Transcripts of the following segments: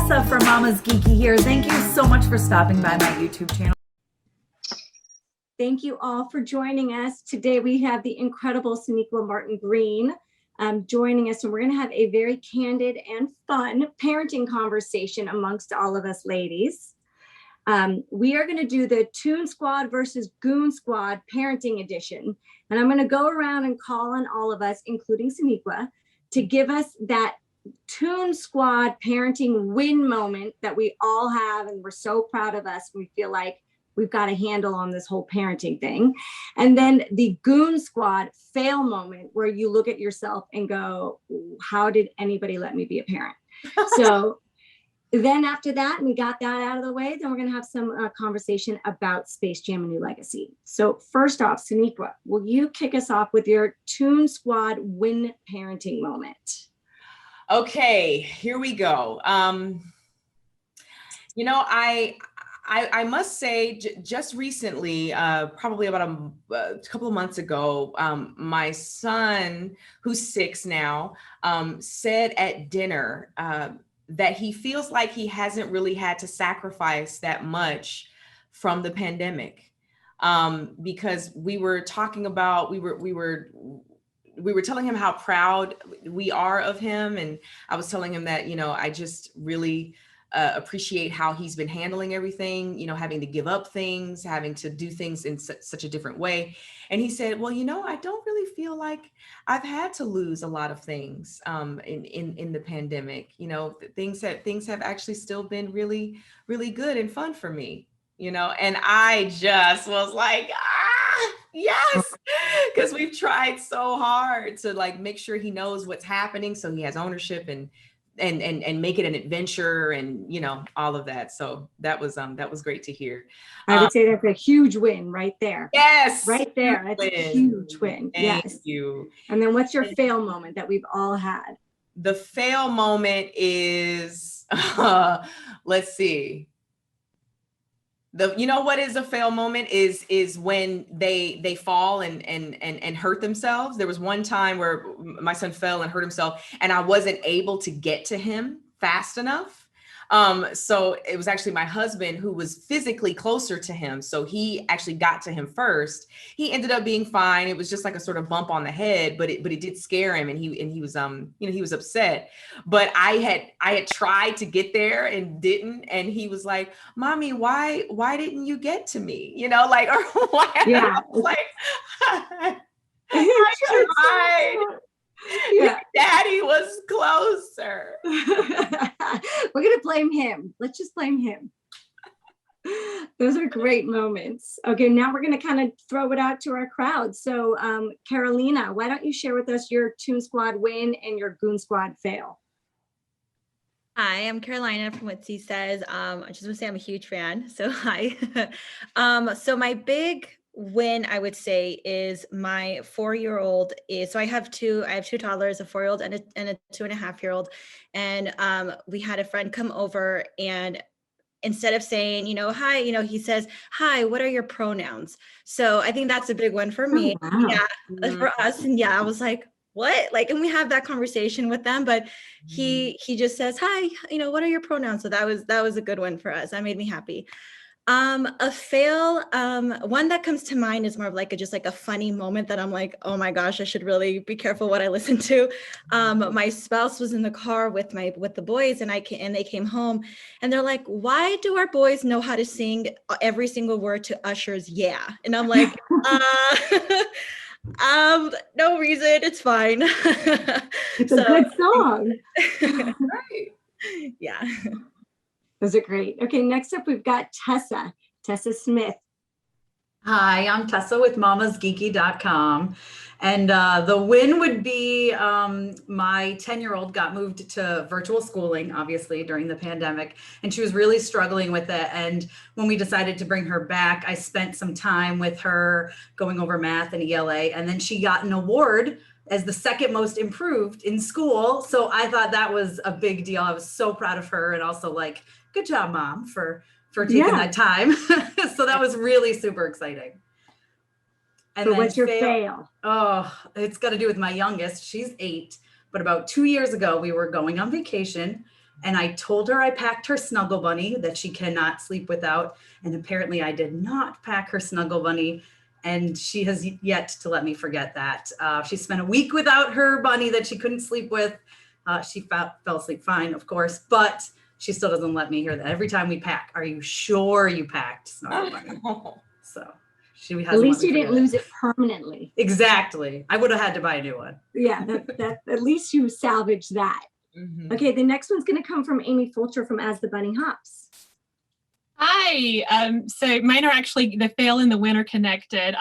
Tessa from Mama's Geeky here. Thank you so much for stopping by my YouTube channel. Thank you all for joining us. Today we have the incredible Sonequa Martin-Green joining us, and we're going to have a very candid and fun parenting conversation amongst all of us ladies. We are going to do the Toon Squad versus Goon Squad parenting edition, and I'm going to go around and call on all of us, including Sonequa, to give us that Toon Squad parenting win moment that we all have, and we're so proud of us. We feel like we've got a handle on this whole parenting thing. And then the Goon Squad fail moment where you look at yourself and go, how did anybody let me be a parent? So then after that, and we got that out of the way, then we're going to have some conversation about Space Jam: A New Legacy. So first off, Sonequa, will you kick us off with your Toon Squad win parenting moment? Okay, here we go. You know, I must say, just recently, probably about a couple of months ago, my son, who's 6 now, said at dinner that he feels like he hasn't really had to sacrifice that much from the pandemic, because we were talking about, we were telling him how proud we are of him, and I was telling him that, you know, I just really appreciate how he's been handling everything, you know, having to give up things, having to do things in such a different way. And he said, well, you know, I don't really feel like I've had to lose a lot of things in the pandemic. You know, things have actually still been really, really good and fun for me, you know. And I just was like, yes, because we've tried so hard to like make sure he knows what's happening, so he has ownership and make it an adventure, and you know, all of that. So that was great to hear. I would say that's a huge win right there. Yes, right there. That's a huge win. Thank yes. you. And then what's your fail moment that we've all had? The fail moment is let's see. You know what is a fail moment is when they fall and hurt themselves. There was one time where my son fell and hurt himself, and I wasn't able to get to him fast enough. So it was actually my husband who was physically closer to him. So he actually got to him first. He ended up being fine. It was just like a sort of bump on the head, but it did scare him, and he was you know, he was upset. But I had tried to get there and didn't, and he was like, "Mommy, why didn't you get to me?" You know, like, or why? Yeah. I was like, I tried. Yeah. Daddy was closer. We're gonna blame him. Let's just blame him. Those are great moments. Okay, now we're gonna kind of throw it out to our crowd. So Carolina, why don't you share with us your Toon Squad win and your Goon Squad fail? Hi, I'm Carolina from What C Says. I just want to say I'm a huge fan. So hi. So my big win, I would say, is my 4-year-old so I have two toddlers, a 4-year-old and a 2.5-year-old. And we had a friend come over, and instead of saying, you know, hi, you know, he says, hi, what are your pronouns? So I think that's a big one for me. Oh, wow. Yeah, for us. And yeah, I was like, what? Like, and we have that conversation with them, but he just says, hi, you know, what are your pronouns? So that was a good one for us. That made me happy. A fail, one that comes to mind is more of like just like a funny moment that I'm like, oh my gosh, I should really be careful what I listen to. My spouse was in the car with the boys, and they came home, and they're like, why do our boys know how to sing every single word to Usher's Yeah? And I'm like, no reason, it's fine. It's a good song. Right. Yeah. Those are great. Okay, next up we've got Tessa Smith. Hi, I'm Tessa with mamasgeeky.com. And the win would be my 10-year-old got moved to virtual schooling, obviously, during the pandemic, and she was really struggling with it. And when we decided to bring her back, I spent some time with her going over math and ELA, and then she got an award as the second most improved in school. So I thought that was a big deal. I was so proud of her, and also like, good job, Mom, for taking that time. So that was really super exciting. And so what's your fail? Oh, it's got to do with my youngest. She's 8, but about 2 years ago, we were going on vacation, And I told her I packed her Snuggle Bunny that she cannot sleep without. And apparently I did not pack her Snuggle Bunny. And she has yet to let me forget that. She spent a week without her bunny that she couldn't sleep with. She fell asleep fine, of course, but she still doesn't let me hear that. Every time we pack, are you sure you packed Snuggle Bunny? So she hasn't. At least let me you didn't forget lose it. it permanently. Exactly. I would have had to buy a new one. Yeah, that at least you salvaged that. Mhm. Okay, the next one's going to come from Amy Fulcher from As the Bunny Hops. Hi. So mine are actually the fail and the win are connected.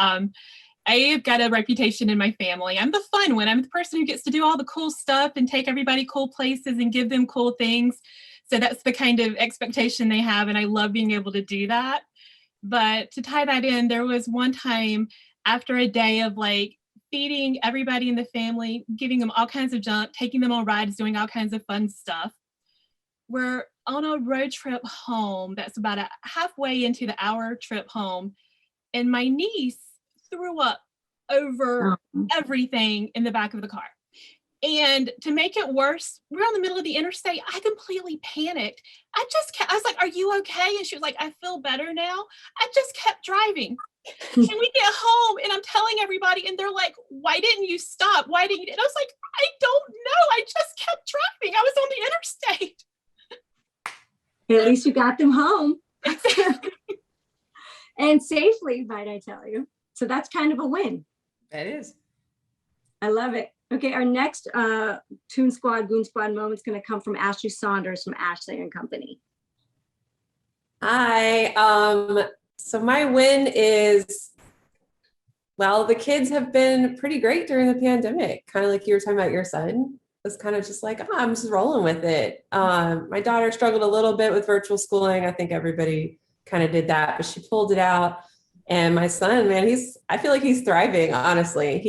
I've got a reputation in my family. I'm the fun one. I'm the person who gets to do all the cool stuff and take everybody cool places and give them cool things. So that's the kind of expectation they have, and I love being able to do that. But to tie that in, there was one time after a day of like feeding everybody in the family, giving them all kinds of junk, taking them on rides, doing all kinds of fun stuff. We're on a road trip home that's about a halfway into the hour trip home, and my niece threw up over everything in the back of the car. And to make it worse, we're in the middle of the interstate. I completely panicked. I was like, "Are you okay?" And she was like, "I feel better now." I just kept driving. And we get home and I'm telling everybody and they're like, "Why didn't you stop? Why didn't you?" And I was like, "I don't know. I just kept driving. I was on the interstate." At least you got them home. And safely, might I tell you. So that's kind of a win. That is. I love it. Okay, our next Toon Squad, Goon Squad moment is going to come from Ashley Saunders from Ashley and Company. Hi. So my win is, well, the kids have been pretty great during the pandemic. Kind of like you were talking about your son. Was kind of just like, oh, I'm just rolling with it. My daughter struggled a little bit with virtual schooling. I think everybody kind of did that, but she pulled it out. And my son, man, I feel like he's thriving, honestly.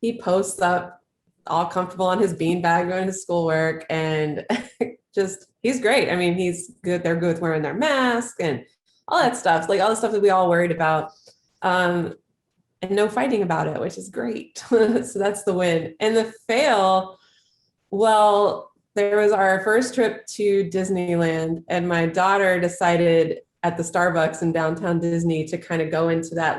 He posts up all comfortable on his beanbag going to schoolwork, and he's great. I mean, he's good. They're good with wearing their mask and all that stuff, like all the stuff that we all worried about. And no fighting about it, which is great. So that's the win. And the fail, well, there was our first trip to Disneyland, and my daughter decided at the Starbucks in downtown Disney to kind of go into that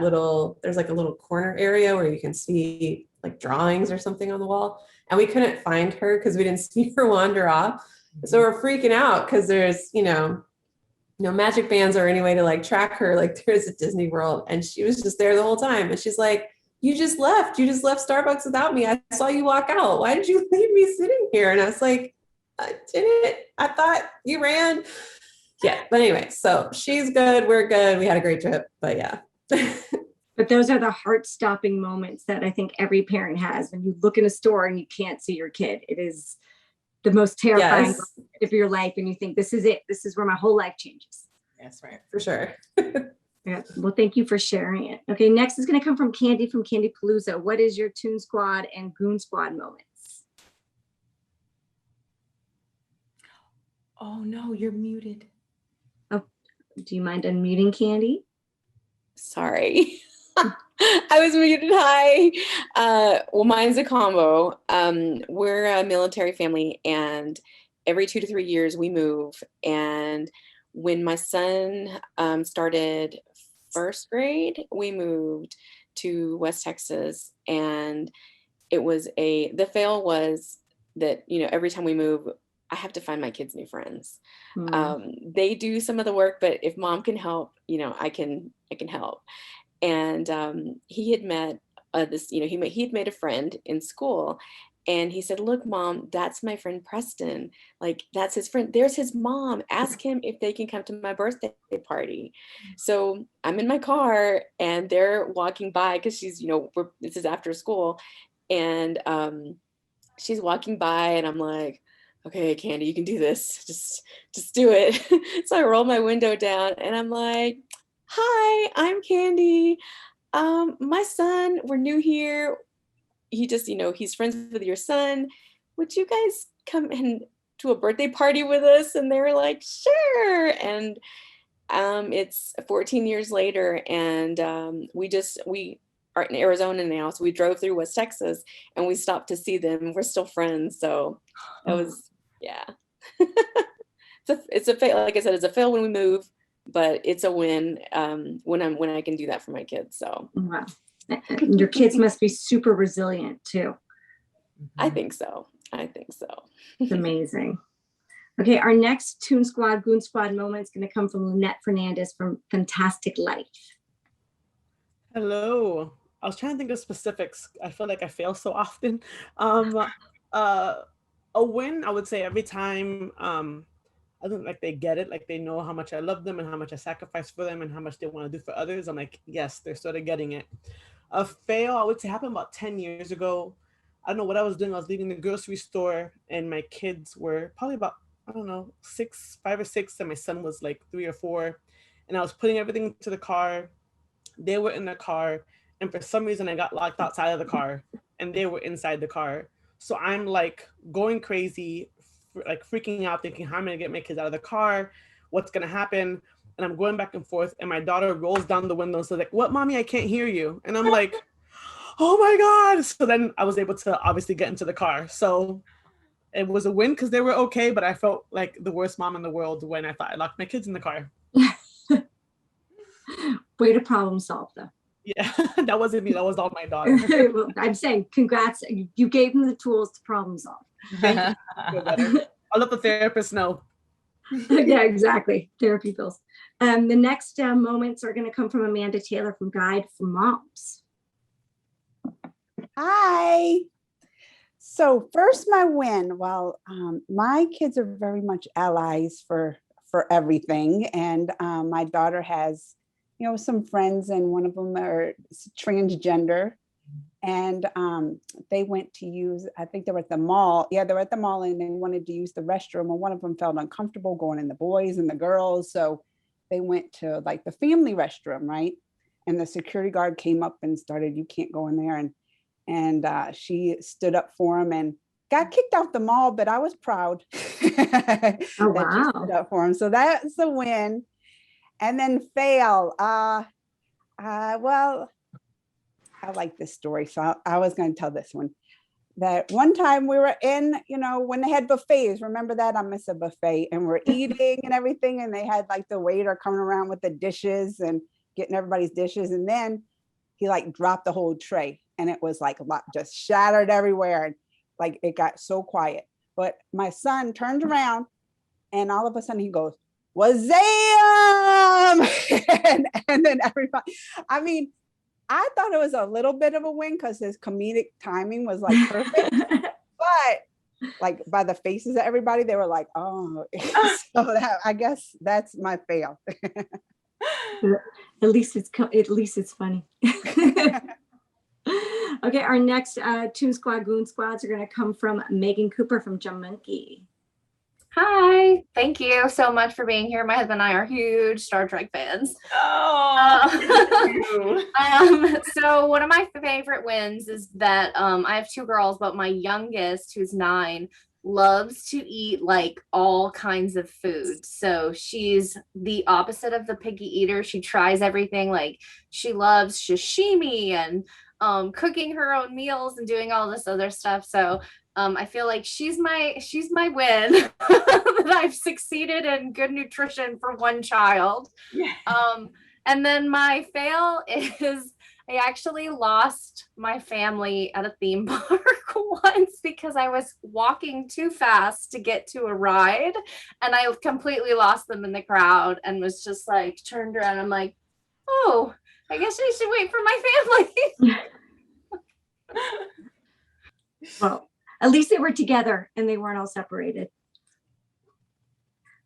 there's like a little corner area where you can see like drawings or something on the wall. And we couldn't find her because we didn't see her wander off. So we're freaking out because there's, no magic bands or any way to like track her like there is at Disney World. And she was just there the whole time. And she's like, you just left Starbucks without me. I saw you walk out. Why did you leave me sitting here? And I was like, I didn't. I thought you ran. Yeah. But anyway, so she's good. We're good. We had a great trip, but yeah. But those are the heart-stopping moments that I think every parent has when you look in a store and you can't see your kid. It is the most terrifying moment of your life, and you think, this is it. This is where my whole life changes. That's right. For sure. Yeah. Well, thank you for sharing it. Okay, next is going to come from Candy Palooza. What is your Toon Squad and Goon Squad moments? Oh no, you're muted. Oh, do you mind unmuting, Candy? Sorry. I was muted. Hi. Well, mine's a combo. We're a military family, and every 2 to 3 years we move. And when my son started first grade, we moved to West Texas, and the fail was that, every time we move, I have to find my kids new friends. They do some of the work, but if mom can help, I can help. And he had met he had made a friend in school, and he said, "Look, mom, that's my friend Preston. Like, that's his friend. There's his mom. Ask him if they can come to my birthday party." So I'm in my car, and they're walking by because she's, this is after school, and she's walking by, and I'm like, "Okay, Candy, you can do this. Just do it." So I roll my window down, and I'm like, "Hi, I'm Candy. My son, we're new here. He just, he's friends with your son. Would you guys come and to a birthday party with us?" And they were like, "Sure." And it's 14 years later, and we are in Arizona now. So we drove through West Texas, and we stopped to see them. We're still friends. So that was, yeah. it's a fail. Like I said, it's a fail when we move, but it's a win when I can do that for my kids. So Wow. And your kids must be super resilient too. I think so. It's amazing. Okay, our next Toon Squad, Goon Squad moment is going to come from Lynette Fernandez from Fantastic Life. Hello. I was trying to think of specifics. I feel like I fail so often. A win, I would say every time I think like they get it, like they know how much I love them and how much I sacrifice for them and how much they want to do for others. I'm like, yes, they're sort of getting it. A fail, I would say, happened about 10 years ago. I don't know what I was doing. I was leaving the grocery store and my kids were probably about, I don't know, 5 or 6, and my son was like 3 or 4. And I was putting everything into the car. They were in the car, and for some reason I got locked outside of the car and they were inside the car. So I'm like going crazy, like freaking out, thinking, how am I gonna get my kids out of the car? What's gonna happen? And I'm going back and forth, and my daughter rolls down the window and says, like, what, mommy, I can't hear you. And I'm like, oh my God. So then I was able to obviously get into the car. So it was a win because they were okay, but I felt like the worst mom in the world when I thought I locked my kids in the car. Way to problem solve though. Yeah, that wasn't me. That was all my daughter. Well, I'm saying congrats. You gave them the tools to problem solve. Thank you. I'll let the therapist know. Yeah, exactly. Therapy bills. The next moments are going to come from Amanda Taylor from Guide for Moms. Hi. So first, my win. Well, my kids are very much allies for everything, and my daughter has, you know, some friends, and one of them are transgender, and they went to use, I think they were at the mall. Yeah, they were at the mall, and they wanted to use the restroom, and one of them felt uncomfortable going in the boys and the girls, so they went to like the family restroom, right? And the security guard came up and started, you can't go in there, and she stood up for him and got kicked out the mall, but I was proud. Oh, wow. That she stood up for him. So that's a win. And then fail. Well, I like this story, so I was going to tell this one. That one time we were in, you know, when they had buffets, remember that? I miss a buffet, and we're eating and everything, and they had like the waiter coming around with the dishes and getting everybody's dishes, and then he like dropped the whole tray, and it was like a lot just shattered everywhere, and like it got so quiet. But my son turned around, and all of a sudden he goes, "Wazam!" and then everybody, I mean, I thought it was a little bit of a win because his comedic timing was like perfect, but like by the faces of everybody, they were like, "Oh," so that, I guess that's my fail. At least it's funny. Okay, our next Toon Squad, Goon Squads are going to come from Megan Cooper from Jump Monkey. Hi, thank you so much for being here. My husband and I are huge Star Trek fans. So one of my favorite wins is that I have 2 girls, but my youngest, who's 9, loves to eat like all kinds of food. So she's the opposite of the picky eater. She tries everything. Like she loves sashimi and cooking her own meals and doing all this other stuff. So I feel like she's my win that I've succeeded in good nutrition for one child. And then my fail is I actually lost my family at a theme park once because I was walking too fast to get to a ride, and I completely lost them in the crowd and was just like turned around. I'm like, oh, I guess I should wait for my family. Well, at least they were together and they weren't all separated.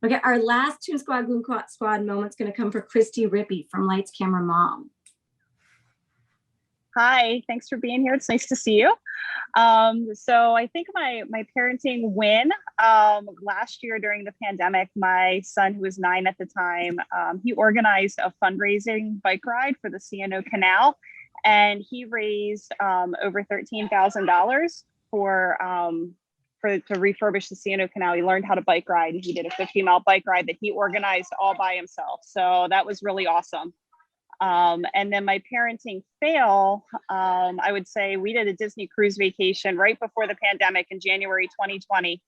Okay, our last Toon Squad, Goon Squad moment is going to come for Christy Rippey from Lights Camera Mom. Hi, thanks for being here. It's nice to see you. So I think my parenting win last year during the pandemic, my son, who was 9 at the time, he organized a fundraising bike ride for the C&O Canal, and he raised over $13,000 to refurbish the C&O Canal. He learned how to bike ride. He did a 50-mile bike ride that he organized all by himself. So that was really awesome. And then my parenting fail, I would say we did a Disney cruise vacation right before the pandemic in January 2020.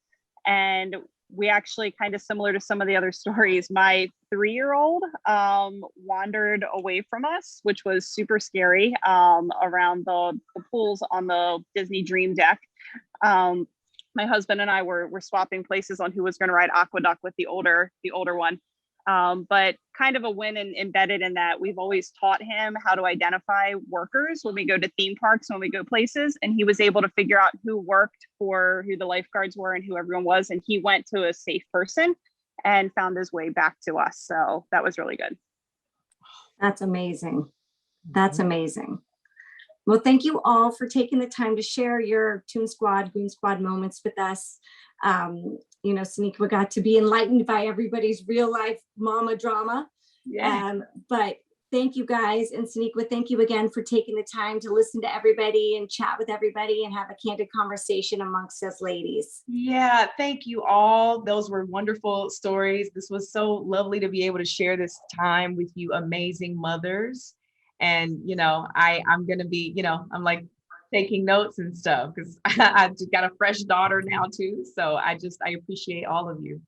And we actually, kind of similar to some of the other stories, my 3-year-old wandered away from us, which was super scary, around the pools on the Disney Dream Deck. My husband and I were swapping places on who was going to ride Aqueduct with the older one. But kind of a win embedded in that, we've always taught him how to identify workers when we go to theme parks, when we go places, and he was able to figure out who worked for who the lifeguards were and who everyone was. And he went to a safe person and found his way back to us. So that was really good. That's amazing. That's amazing. Well, thank you all for taking the time to share your Toon Squad, Goon Squad moments with us. You know, Sonequa got to be enlightened by everybody's real life mama drama. Yeah. But thank you guys. And Sonequa, thank you again for taking the time to listen to everybody and chat with everybody and have a candid conversation amongst us ladies. Yeah, thank you all. Those were wonderful stories. This was so lovely to be able to share this time with you amazing mothers. And, you know, I'm going to be, you know, I'm like taking notes and stuff because I just got a fresh daughter now too. So I appreciate all of you.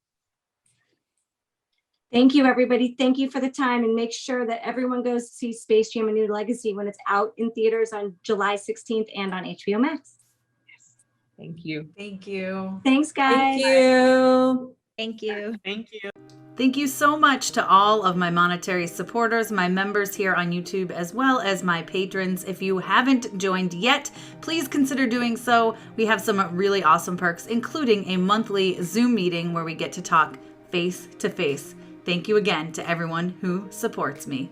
Thank you, everybody. Thank you for the time, and make sure that everyone goes to see Space Jam: A New Legacy when it's out in theaters on July 16th and on HBO Max. Yes. Thank you. Thank you. Thanks, guys. Thank you. Thank you. Thank you. Thank you so much to all of my monetary supporters, my members here on YouTube, as well as my patrons. If you haven't joined yet, please consider doing so. We have some really awesome perks, including a monthly Zoom meeting where we get to talk face to face. Thank you again to everyone who supports me.